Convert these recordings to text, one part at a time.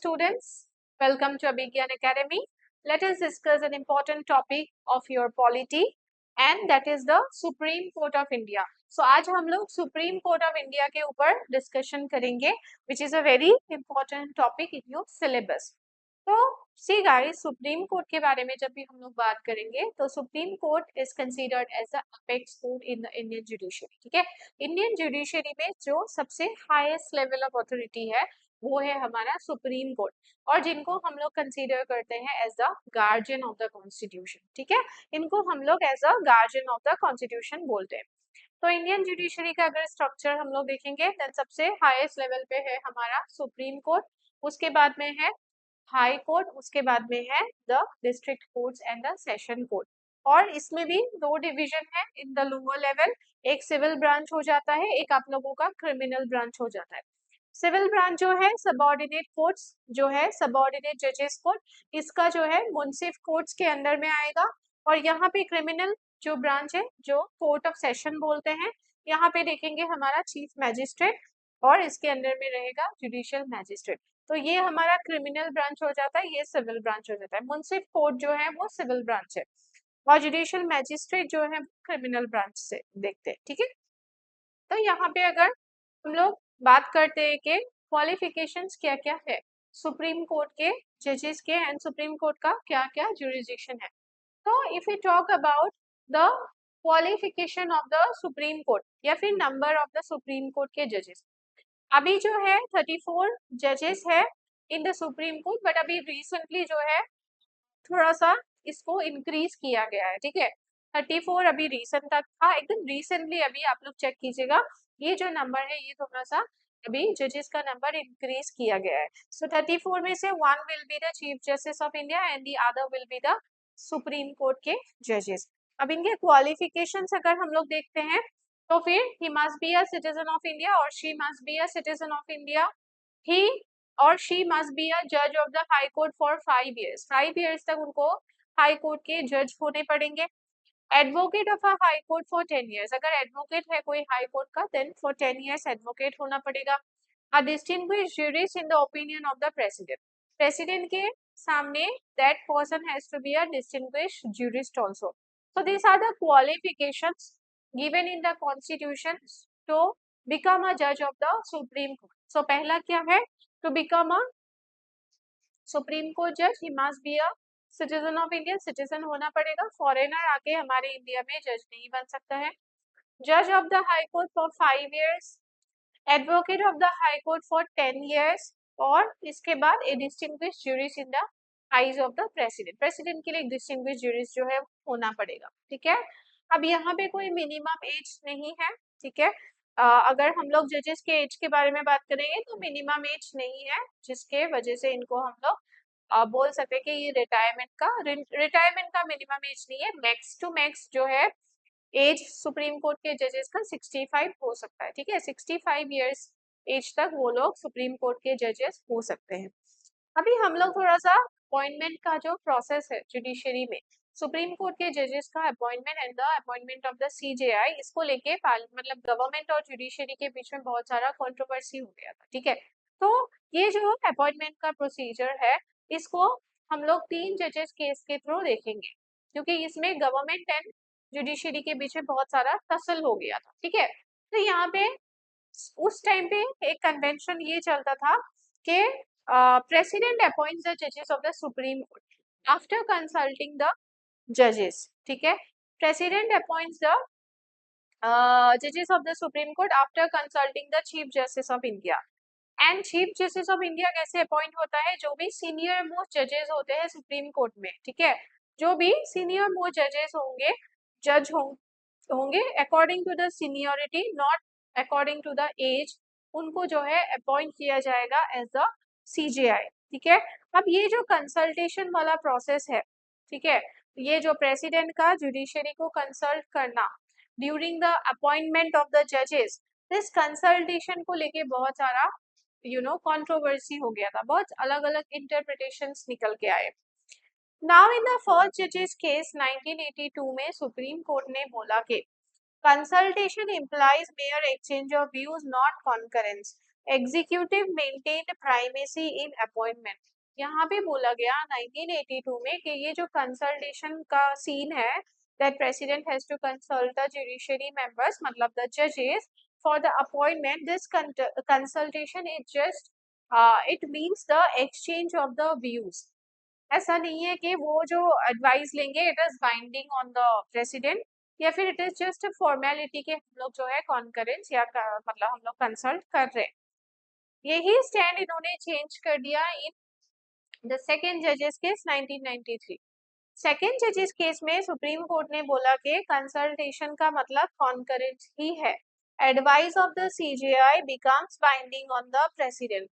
students, welcome to Abhigyan Academy. Let us discuss an important topic of your polity and that is the Supreme Court of India. So आज हम लोग Supreme Court of India के ऊपर discussion करेंगे, which is a very important topic in your syllabus. तो see guys, supreme court के बारे में जब भी हम लोग बात करेंगे तो supreme court is considered as the apex court in the Indian judiciary. ठीक है, इंडियन जुडिशरी में जो सबसे हाईएस्ट लेवल ऑफ अथॉरिटी है वो है हमारा सुप्रीम कोर्ट, और जिनको हम लोग कंसीडर करते हैं as the guardian of the constitution. ठीक है, इनको हम लोग as the guardian of the constitution बोलते हैं. तो इंडियन जुडिशरी का अगर स्ट्रक्चर हम लोग देखेंगे देन सबसे हाईएस्ट लेवल पे है हमारा सुप्रीम कोर्ट, उसके बाद में है हाई कोर्ट, उसके बाद में है the district courts and the session court. और इसमें भी दो डिवीजन है इन द लोअर लेवल, एक सिविल ब्रांच हो जाता है, एक आप लोगों का क्रिमिनल ब्रांच हो जाता है. सिविल ब्रांच जो है सबऑर्डिनेट कोर्ट्स जो है सबऑर्डिनेट जजेस कोर्ट, इसका जो है मुंसिफ कोर्ट्स के अंडर में आएगा. और यहाँ पे क्रिमिनल जो ब्रांच है जो कोर्ट ऑफ सेशन बोलते हैं, यहाँ पे देखेंगे हमारा चीफ मैजिस्ट्रेट और इसके अंडर में रहेगा जुडिशियल मैजिस्ट्रेट. तो ये हमारा क्रिमिनल ब्रांच हो जाता है, ये सिविल ब्रांच हो जाता है. मुंसिफ कोर्ट जो है वो सिविल ब्रांच है और जुडिशियल मैजिस्ट्रेट जो है क्रिमिनल ब्रांच से देखते हैं. ठीक है, तो यहाँ पे अगर हम लोग बात करते हैं कि क्वालिफिकेशंस क्या क्या है सुप्रीम कोर्ट के जजेस के एंड सुप्रीम कोर्ट का क्या क्या जुरिसडिक्शन है. तो if you talk about the qualification of the supreme court या फिर number of the supreme court के जजेस, अभी जो है 34 जजेस है in the supreme court, but अभी रिसेंटली जो है थोड़ा सा इसको इंक्रीज किया गया है. ठीक है, 34 अभी रिसेंट तक था, एकदम रिसेंटली अभी आप लोग चेक कीजिएगा ये जो नंबर है ये थोड़ा सा अभी जजेस का नंबर इंक्रीज किया गया है. सो 34 में से 1 will be the chief justice of India and the other will be the supreme court के जजेस. अब इनके क्वालिफिकेशंस अगर हम लोग देखते हैं तो फिर he must be a citizen of India और she must be a citizen of India. He और शी मस्ट बी अ जज of the high court for 5 years. 5 years तक उनको हाई कोर्ट के जज होने पड़ेंगे. Advocate of a high court for 10 years. अगर एडवोकेट है कोई हाई कोर्ट का देन फॉर 10 years एडवोकेट होना पड़ेगा. A distinguished jurist in the opinion of the president. President के सामने that person has to be a distinguished jurist also. So these are the qualifications given in the constitution to become a judge of the Supreme Court. So पहला क्या है, to become a Supreme Court judge he must be a citizen of India. Citizen होना पड़ेगा, foreigner आके हमारे India में जज नहीं बन सकता है. जज of the high court for 5 years, advocate of the high court for 10 years, और इसके बाद a distinguished jurist in the eyes of the president. President के लिए डिस्टिंग्विश्ड जूरिस्ट जो है होना पड़ेगा. ठीक है, अब यहाँ पे कोई मिनिमम एज नहीं है. ठीक है, अगर हम लोग जजेस के एज के बारे में बात करेंगे तो मिनिमम एज नहीं है, जिसके वजह से इनको हम लोग बोल सकते हैं कि ये रिटायरमेंट का मिनिमम एज नहीं है. मैक्स टू मैक्स जो है एज सुप्रीम कोर्ट के जजेस का 65 हो सकता है. ठीक है, 65 years एज तक वो लोग सुप्रीम कोर्ट के जजेस हो सकते हैं. अभी हम लोग थोड़ा सा अपॉइंटमेंट का जो प्रोसेस है जुडिशरी में, सुप्रीम कोर्ट के जजेस का appointment and the appointment of the CJI, इसको लेके मतलब गवर्नमेंट और जुडिशरी के बीच में बहुत सारा कंट्रोवर्सी हो गया था. ठीक है, तो ये जो अपॉइंटमेंट का प्रोसीजर है इसको हम लोग 3 जजेस केस के थ्रू देखेंगे, क्योंकि इसमें गवर्नमेंट एंड जुडिशरी के बीच में बहुत सारा टसल हो गया था. ठीक है, तो यहाँ पे उस टाइम पे एक कन्वेंशन ये चलता था कि प्रेसिडेंट अपॉइंट्स द जजेस of the supreme court after consulting the जजेस. ठीक है, प्रेसिडेंट अपॉइंट्स द जजेस of the supreme court after consulting the chief justice of India. And chief justice of India कैसे अपॉइंट होता है, जो भी सीनियर मोस्ट जजेस होते हैं सुप्रीम कोर्ट में. ठीक है, जो भी सीनियर मोस्ट जजेस होंगे, जज होंगे according to the seniority, not according to the age, उनको जो है अपॉइंट किया जाएगा एज द सीजेआई. ठीक है, अब ये जो कंसल्टेशन वाला प्रोसेस है, ठीक है, ये जो प्रेसिडेंट का जुडिशरी को कंसल्ट करना during the appointment of the जजेस, इस कंसल्टेशन को लेके बहुत सारा कंट्रोवर्सी हो गया था, बहुत अलग अलग इंटरप्रिटेशंस निकल के आए. नाउ इन द फर्स्ट जजेस केस 1982 में सुप्रीम कोर्ट ने बोला कि consultation implies mayor exchange of views not concurrence. Executive maintained primacy in appointment. यहाँ पे बोला गया 1982 में कि ये जो कंसल्टेशन का सीन है, that president has to consult the judiciary members, मतलब द जजेस, for the appointment. This consultation is just it means the exchange of the views. ऐसा नहीं है कि वो जो एडवाइस लेंगे it is binding on the president, या फिर इट इज जस्ट फॉर्मेलिटी के हम लोग जो है कॉन्करेंस या मतलब हम लोग कंसल्ट कर रहे हैं। यही स्टैंड इन्होंने चेंज कर दिया इन द सेकेंड जजेस केस 1993। सेकेंड जजेस केस में सुप्रीम कोर्ट ने बोला कि कंसल्टेशन का मतलब कॉन्करेंस ही है। Advice of the CJI becomes binding on the president.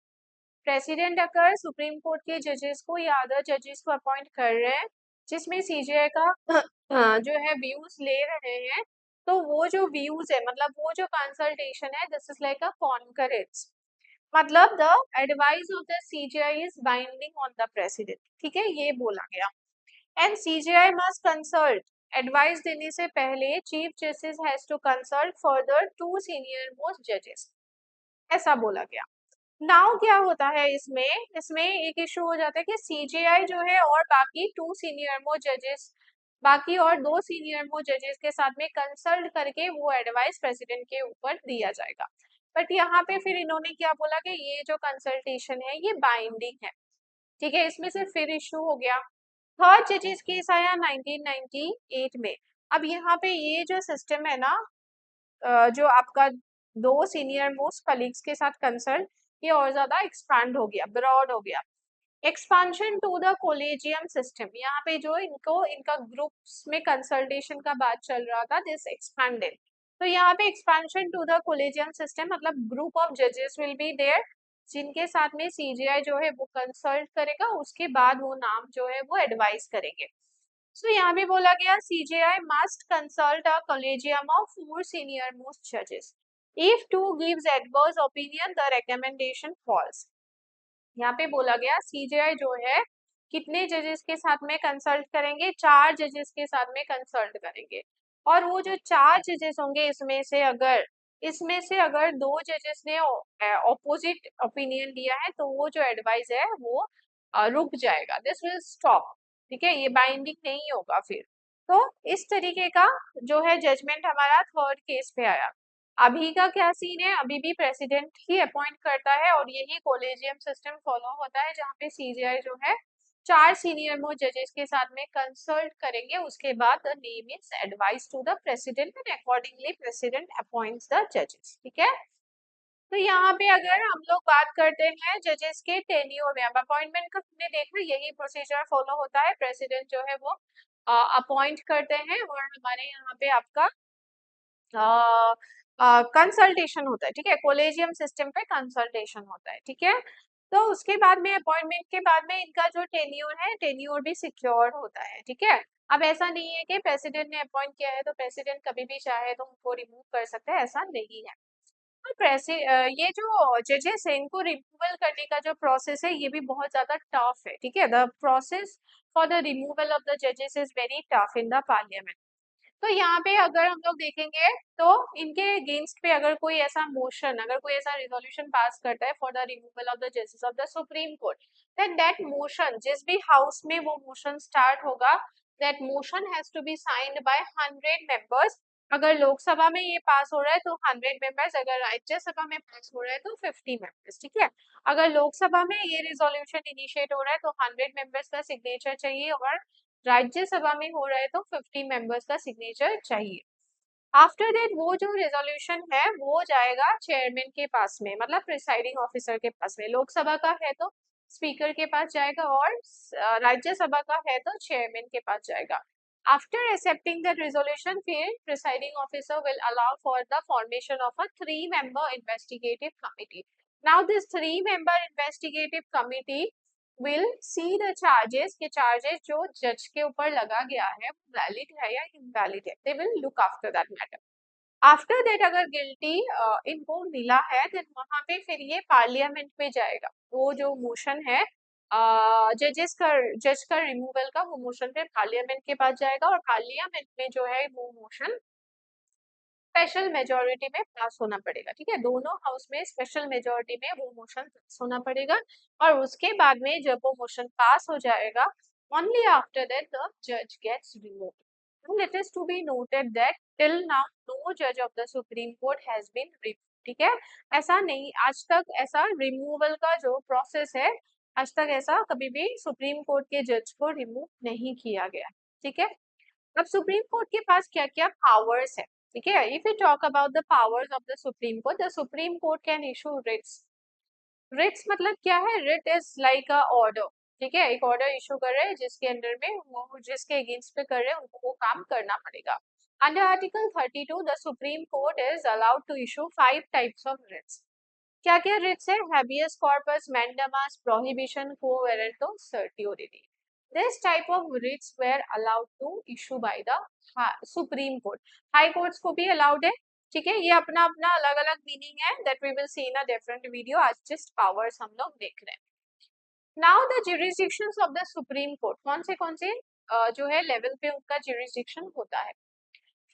President अगर सुप्रीम कोर्ट के जजेस को या अदर जजेस को अपॉइंट कर रहे हैं जिसमें सीजेआई का जो है व्यूज ले रहे हैं, तो वो जो व्यूज है मतलब वो जो कंसल्टेशन है this is like a concurrence, मतलब the advice of the CJI is binding on the president. ठीक है, ये बोला गया। And CJI must consult, advice देने से पहले chief justice has to consult further to senior most जजेस, ऐसा बोला गया। नाउ क्या होता है इसमें इसमें एक इशू हो जाता है कि सीजेआई जो है और बाकी टू सीनियर मोस्ट जजेस, बाकी और दो सीनियर मोस्ट जजेस के साथ में कंसल्ट करके वो एडवाइस प्रेसिडेंट के ऊपर दिया जाएगा। बट यहाँ पे फिर इन्होंने क्या बोला कि ये जो कंसल्टेशन है ये बाइंडिंग है। ठीक है, इसमें से फिर इशू हो गया। थर्ड जजेस केस आया 1998 में। अब यहाँ पे ये जो सिस्टम है ना, जो आपका दो सीनियर मोस्ट कलीग्स के साथ कंसल्ट, ये और ज्यादा एक्सपांड हो गया, ब्रॉड हो गया। Expansion to the collegium system, यहाँ पे जो इनको इनका ग्रुप्स में कंसल्टेशन का बात चल रहा था, दिस एक्सपांडेड। तो यहाँ पे expansion to the collegium system मतलब ग्रुप ऑफ जजेस विल बी देयर जिनके साथ में सीजीआई जो है वो कंसल्ट करेगा, उसके बाद वो नाम जो है वो एडवाइस करेंगे। सो यहाँ पे बोला गया CJI must consult a collegium of 4 senior most जजेस। If two gives adverse opinion the recommendation falls. यहाँ पे बोला गया सीजेआई जो है कितने जजेस के साथ में कंसल्ट करेंगे, 4 जजेस के साथ में कंसल्ट करेंगे। और वो जो 4 जजेस होंगे इसमें से अगर दो जजेस ने ऑपोजिट ओपिनियन दिया है तो वो जो एडवाइस है वो रुक जाएगा, दिस विल स्टॉप। ठीक है, ये बाइंडिंग नहीं होगा फिर। तो इस तरीके का जो है जजमेंट हमारा थर्ड केस पे आया। अभी का क्या सीन है, अभी भी प्रेसिडेंट ही अपॉइंट करता है और यही कोलेजियम सिस्टम फॉलो होता है जहाँ पे सीजीआई जो है 4 सीनियर मोस्ट जजेस के साथ में कंसल्ट करेंगे, उसके बाद the name is advice to the president and accordingly president appoints the जजेस। ठीक है, तो यहाँ पे अगर हम लोग बात करते हैं जजेस के टेन्योर में, अब अपॉइंटमेंट का हमने देखा यही प्रोसीजर फॉलो होता है, प्रेसिडेंट जो है वो अपॉइंट करते हैं और हमारे यहाँ पे आपका कंसल्टेशन होता है। ठीक है, कोलेजियम सिस्टम पे कंसल्टेशन होता है। ठीक है, तो उसके बाद में अपॉइंटमेंट के बाद में इनका जो टेन्योर है टेन्योर भी सिक्योर होता है। ठीक है, अब ऐसा नहीं है कि प्रेसिडेंट ने अपॉइंट किया है तो प्रेसिडेंट कभी भी चाहे तो उनको रिमूव कर सकता है, ऐसा नहीं है। तो ये जो जजेस है इनको रिमूवल करने का जो प्रोसेस है ये भी बहुत ज्यादा टफ है। ठीक है, the process for the removal of the जजेस is very tough in the parliament. तो यहाँ पे अगर हम लोग देखेंगे तो इनके अगेंस्ट पे अगर कोई ऐसा मोशन, अगर कोई ऐसा रिजोल्यूशन पास करता है for the removal of the जजेस of the supreme court, then that motion जिस भी हाउस में वो मोशन स्टार्ट होगा, that motion has to be signed by 100 members. अगर लोकसभा में ये पास हो रहा है तो 100 मेंबर्स, अगर राज्यसभा में पास हो रहा है तो 50 मेंबर्स। ठीक है, अगर लोकसभा में ये रिजोल्यूशन इनिशिएट हो रहा है तो 100 मेंबर्स का सिग्नेचर चाहिए और राज्यसभा में हो रहा है तो 50 मेंबर्स का सिग्नेचर चाहिए। आफ्टर दैट वो जो रेजोल्यूशन है वो जाएगा चेयरमैन के पास में, मतलब प्रिसाइडिंग ऑफिसर के पास में। लोकसभा का है तो स्पीकर के पास जाएगा और राज्यसभा का है तो चेयरमैन के पास जाएगा। आफ्टर एक्सेप्टिंग दैट रेजोल्यूशन फिर presiding officer will allow for the formation of a 3 member investigative committee. Now this 3 member investigative committee will see the charges के चार्जेस जो जज के ऊपर लगा गया है वैलिड है या इनवैलिड है, they will look after that matter. After that अगर गिल्टी इनको मिला है देन वहां पे फिर ये पार्लियामेंट में जाएगा। वो जो मोशन है जज का रिमूवल का, वो मोशन फिर पार्लियामेंट के पास जाएगा और पार्लियामेंट में जो है वो मोशन स्पेशल मेजोरिटी में पास होना पड़ेगा, ठीक है, दोनों हाउस में स्पेशल मेजोरिटी में वो मोशन पास होना पड़ेगा, और उसके बाद में जब वो मोशन पास हो जाएगा, only after that the judge gets removed. And it is to be noted that till now no judge of the Supreme Court has been removed. ठीक है, ऐसा नहीं, आज तक ऐसा रिमूवल का जो प्रोसेस है, आज तक ऐसा कभी भी सुप्रीम कोर्ट के जज को रिमूव नहीं किया गया, ठीक है। अब सुप्रीम कोर्ट के पास क्या क्या पावर्स है, ठीक है। If you talk about the powers of the supreme court can issue writs. Writs मतलब क्या है, writ is like a order, ठीक है, एक ऑर्डर इशू कर रहे हैं जिसके अंडर में वो जिसके अगेंस्ट पे कर रहे हैं उनको वो काम करना पड़ेगा। Under article 32 the supreme court is allowed to issue 5 types of writs. क्या क्या रिट्स है, habeas corpus, mandamus, prohibition, quo warranto, certiorari. This type of writs were allowed to issue by the supreme court. High courts को भी allowed है, ठीक है, ये अपना अपना अलग अलग मीनिंग है, that we will see in a different video. आज जस्ट पावर्स हम लोग देख रहे हैं। Now the jurisdictions of the supreme court, कौन से जो है लेवल पे उनका जुरिसडिक्शन होता है।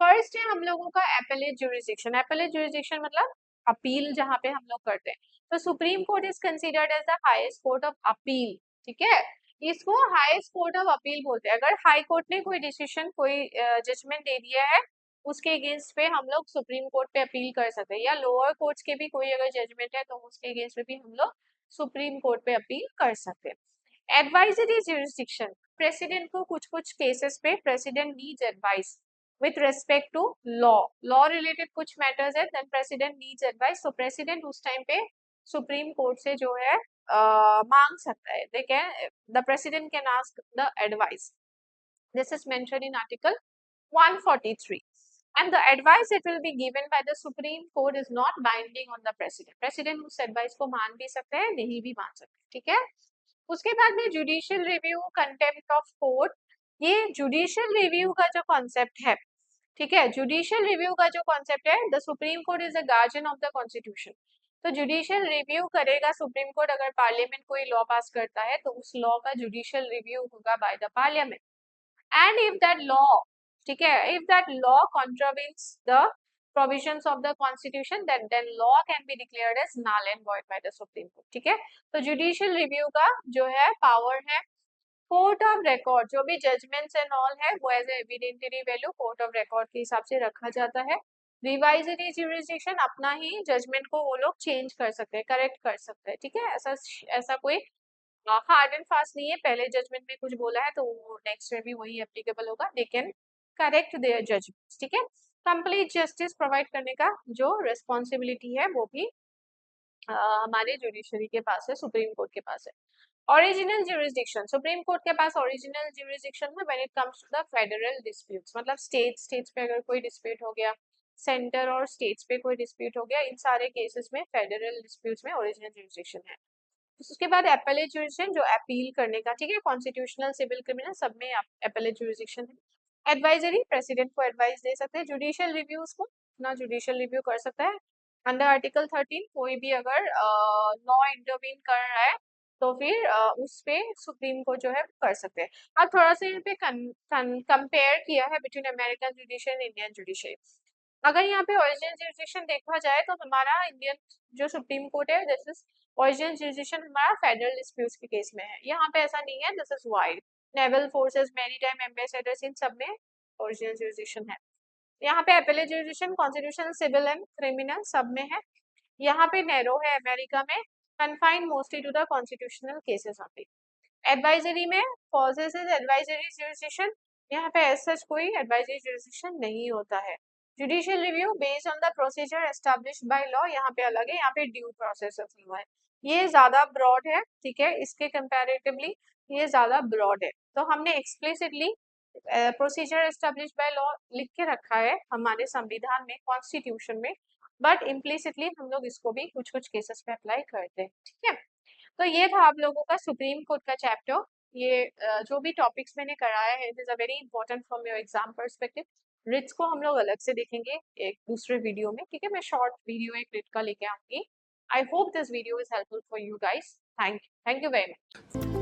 फर्स्ट है हम लोगों का एपेलेट जुरिसडिक्शन। एपेलेट जुरिसडिक्शन मतलब अपील जहां पे हम लोग करते हैं, तो supreme court is considered as the highest court of appeal, ठीक है, इसको हाईएस्ट कोर्ट ऑफ अपील बोलते हैं। अगर हाई कोर्ट ने कोई डिसीजन कोई जजमेंट दे दिया है, उसके अगेंस्ट पे हम लोग सुप्रीम कोर्ट पे अपील कर सकते हैं, या लोअर कोर्ट्स के भी कोई अगर जजमेंट है तो उसके अगेंस्ट पे भी हम लोग सुप्रीम कोर्ट पे अपील कर सकते हैं। एडवाइजरी जुरिसडिक्शन, प्रेसिडेंट को कुछ कुछ केसेस पे president needs advice with respect to law related कुछ matters है, then president needs advice, so president उस time पे supreme court से जो है मांग सकता है, they can, the president can ask the advice. This is mentioned in article 143, and the advice that will be given by the supreme court is not binding on the president. president उस advice को मान भी सकते हैं, नहीं भी मान सकते, ठीक है। उसके बाद में judicial review, contempt of court, ये जुडिशियल रिव्यू का जो कॉन्सेप्ट है, ठीक है, जुडिशियल रिव्यू का जो कॉन्सेप्ट है, the supreme court is the guardian of the constitution. तो जुडिशियल रिव्यू करेगा सुप्रीम कोर्ट, अगर पार्लियामेंट कोई लॉ पास करता है तो उस लॉ का जुडिशियल रिव्यू होगा by the parliament, and if that law, ठीक है, if that law contravenes the provisions of the constitution, that then law can be declared as null and void by the supreme court, ठीक है। तो judicial review का जो है power है। Court of record, जो भी जजमेंट्स एंड ऑल है वो as evidentiary value court of record के हिसाब से रखा जाता है। रिवाइजरी जुरिसडिक्शन, अपना ही जजमेंट को वो लोग चेंज कर सकते हैं, करेक्ट कर सकते हैं, ठीक है, ऐसा कोई हार्ड एंड फास्ट नहीं है, पहले जजमेंट में कुछ बोला है तो वो नेक्स्ट में भी वही एप्लीकेबल होगा, they can correct their judgements, ठीक है। कंप्लीट जस्टिस प्रोवाइड करने का जो रिस्पॉन्सिबिलिटी है वो भी हमारे जुडिशरी के पास है, सुप्रीम कोर्ट के पास है। ओरिजिनल जुरिसडिक्शन, सुप्रीम कोर्ट के पास ओरिजिनल जुरिसडिक्शन है when it comes to the federal disputes, मतलब स्टेट्स पे अगर कोई डिस्प्यूट हो गया, सेंटर और स्टेट्स पे कोई डिस्प्यूट हो गया, इन सारे केसेस में फेडरल डिस्प्यूट्स में ओरिजिनल जुरिसडिक्शन है। उसके बाद एपेलेट जुरिसडिक्शन, जो अपील करने का, ठीक है, कॉन्स्टिट्यूशनल, सिविल, क्रिमिनल सब में एपेलेट जुरिसडिक्शन है। एडवाइजरी, प्रेसिडेंट को एडवाइस दे सकते हैं। जुडिशियल रिव्यूज को अपना जुडिशियल रिव्यू कर सकता है। अंडर आर्टिकल 13 कोई भी अगर लॉ इंटरवीन कर रहा है तो फिर उस पे सुप्रीम को जो है कर सकते हैं। अब थोड़ा सा यहाँ पे कंपेयर किया है between American judicial and Indian judicial. अगर यहाँ पे ओरिजिनल जुरिसडिक्शन देखा जाए तो हमारा इंडियन जो सुप्रीम कोर्ट है, दिस इज ओरिजिनल जुरिसडिक्शन हमारा फेडरल डिस्प्यूट्स के केस में है। यहाँ पे ऐसा नहीं है, this is wide, naval forces, maritime ambassadors, इन सब में ओरिजिनल जुरिसडिक्शन है। यहाँ पे appellate jurisdiction constitutional, civil and criminal सब में है। यहाँ पे नैरो है अमेरिका में, confined mostly to the constitutional cases only. Advisory में पॉजेस इज एडवाइजरी जुरिसडिक्शन, यहाँ पे ऐसा कोई एडवाइजरी जुरिसडिक्शन नहीं होता है। Judicial review based on the procedure established by law, यहाँ पे अलग है, यहाँ पे ड्यू प्रोसेस ऑफ लॉ है, ये ज्यादा ब्रॉड है, ठीक है, इसके कंपैरेटिवली ये ज्यादा ब्रॉड है। तो हमने explicitly procedure established by law लिख के रखा है हमारे संविधान में, कॉन्स्टिट्यूशन में, बट इम्प्लिसिटली हम लोग इसको भी कुछ कुछ केसेस पे अप्लाई करते हैं, ठीक है। तो ये था आप लोगों का सुप्रीम कोर्ट का चैप्टर। ये जो भी टॉपिक्स मैंने कराया है, it is a very important from your exam perspective. Writs को हम लोग अलग से देखेंगे एक दूसरे वीडियो में, ठीक है, मैं शॉर्ट वीडियो एक रिट का लेके आऊंगी। I hope this video is helpful for you guys. Thank you very much.